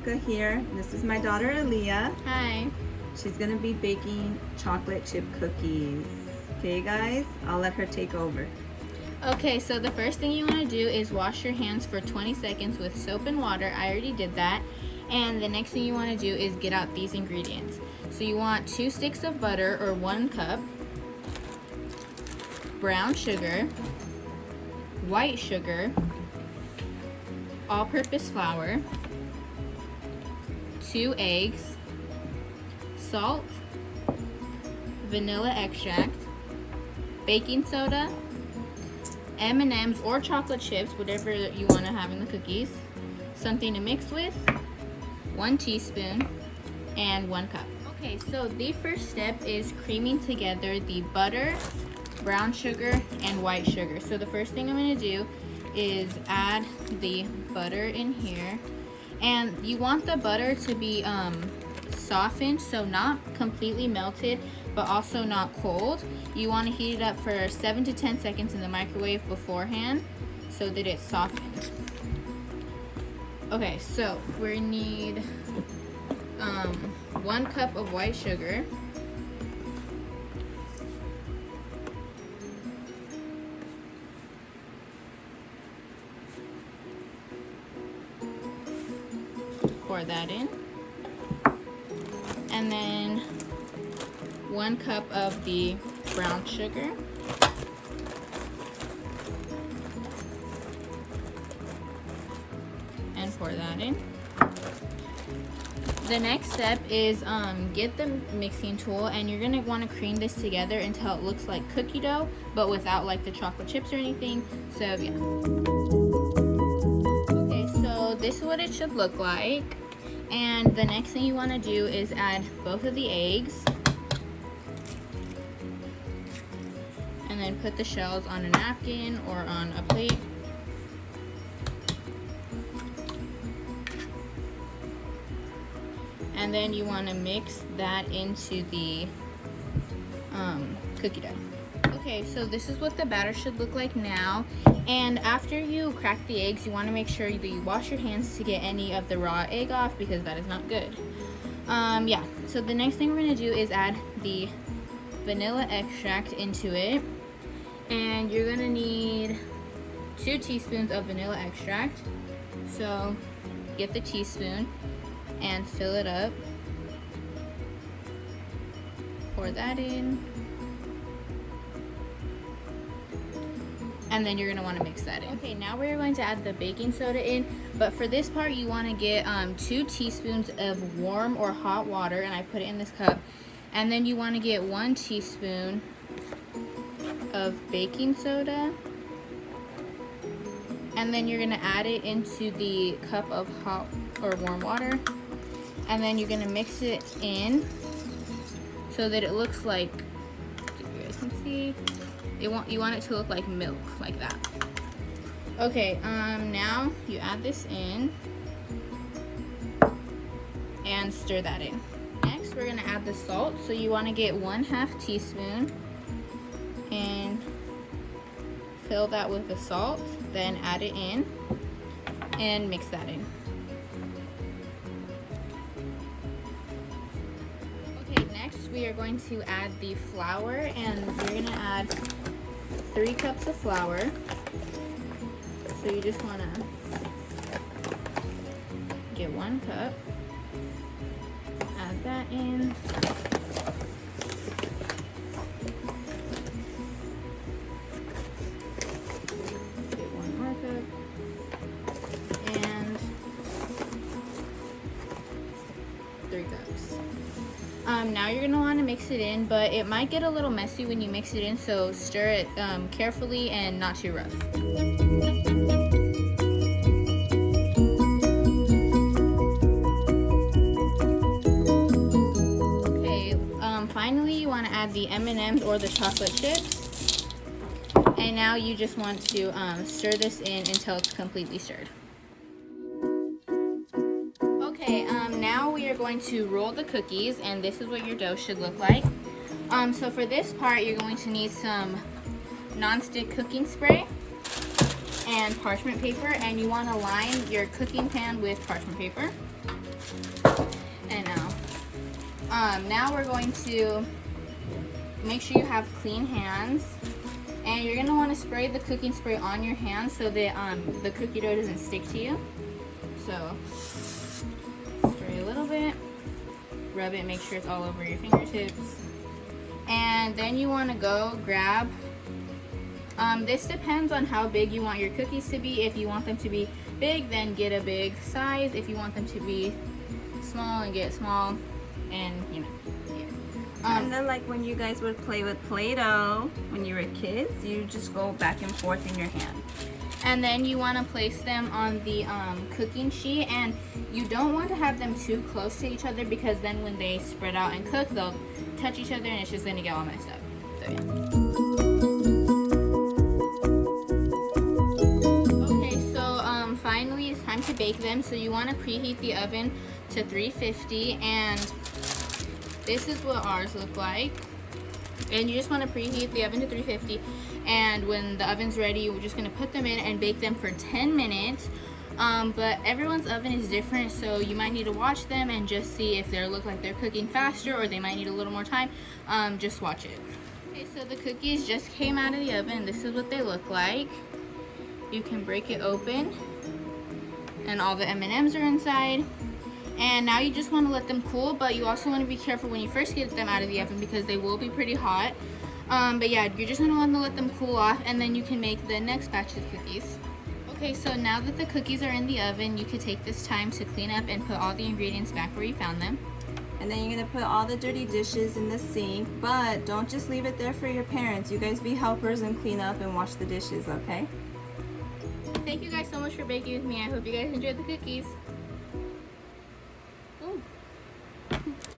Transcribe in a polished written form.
Monica here. This is my daughter Aaliyah. Hi. She's gonna be baking chocolate chip cookies. Okay guys, I'll let her take over. Okay, so the first thing you want to do is wash your hands for 20 seconds with soap and water. I already did that. And the next thing you want to do is get out these ingredients. So you want 2 sticks of butter or 1 cup, brown sugar, white sugar, all-purpose flour, 2 eggs, salt, vanilla extract, baking soda, M&Ms or chocolate chips, whatever you want to have in the cookies, something to mix with, 1 teaspoon, and 1 cup. Okay, so the first step is creaming together the butter, brown sugar, and white sugar. So the first thing I'm going to do is add the butter in here. And you want the butter to be softened, so not completely melted, but also not cold. You want to heat it up for 7 to 10 seconds in the microwave beforehand so that it's softened. Okay, so we need 1 cup of white sugar, pour that in, and then 1 cup of the brown sugar, and pour that in. The next step is get the mixing tool, and you're gonna want to cream this together until it looks like cookie dough, but without like the chocolate chips or anything. So yeah. Okay, so this is what it should look like. And the next thing you want to do is add both of the eggs, and then put the shells on a napkin or on a plate. And then you want to mix that into the cookie dough. Okay, so this is what the batter should look like now. And after you crack the eggs, you want to make sure that you wash your hands to get any of the raw egg off, because that is not good. Yeah, so the next thing we're going to do is add the vanilla extract into it. And you're going to need 2 teaspoons of vanilla extract. So get the teaspoon and fill it up. Pour that in. And then you're going to want to mix that in. Okay, now we're going to add the baking soda in, but for this part you want to get 2 teaspoons of warm or hot water, and I put it in this cup. And then you want to get 1 teaspoon of baking soda, and then you're going to add it into the cup of hot or warm water, and then you're going to mix it in so that it looks like, you guys can see, you want it to look like milk, like that. Okay, now you add this in and stir that in. Next, we're gonna add the salt. So you want to get 1/2 teaspoon and fill that with the salt. Then add it in and mix that in. Okay, next we are going to add the flour, and we're gonna add 3 cups of flour. So you just want to get 1 cup, add that in, get 1 more cup, and 3 cups. Now you're going to want to mix it in, but it might get a little messy when you mix it in, so stir it carefully and not too rough. Okay, finally you want to add the M&Ms or the chocolate chips, and now you just want to stir this in until it's completely stirred. Okay, now we are going to roll the cookies, and this is what your dough should look like. So for this part, you're going to need some non-stick cooking spray and parchment paper, and you want to line your cooking pan with parchment paper. Now we're going to make sure you have clean hands. And you're going to want to spray the cooking spray on your hands so that the cookie dough doesn't stick to you. So, spray a little bit. Rub it, make sure it's all over your fingertips. And then you want to go grab, this depends on how big you want your cookies to be. If you want them to be big, then get a big size. If you want them to be small, and get small. And you know, yeah. And then like when you guys would play with Play-Doh when you were kids, you just go back and forth in your hand. And then you want to place them on the cooking sheet, and you don't want to have them too close to each other because then when they spread out and cook, they'll touch each other and it's just going to get all messed up. So yeah. Okay, so finally it's time to bake them. So you want to preheat the oven to 350, and this is what ours look like. And you just want to preheat the oven to 350, and when the oven's ready, we're just going to put them in and bake them for 10 minutes. But everyone's oven is different, so you might need to watch them and just see if they look like they're cooking faster or they might need a little more time. Just watch it. Okay, so the cookies just came out of the oven. This is what they look like. You can break it open, and all the M&Ms are inside. And now you just want to let them cool, but you also want to be careful when you first get them out of the oven because they will be pretty hot. But yeah, you're just going to want to let them cool off, and then you can make the next batch of cookies. Okay, so now that the cookies are in the oven, you could take this time to clean up and put all the ingredients back where you found them. And then you're going to put all the dirty dishes in the sink, but don't just leave it there for your parents. You guys be helpers and clean up and wash the dishes, okay? Thank you guys so much for baking with me. I hope you guys enjoyed the cookies.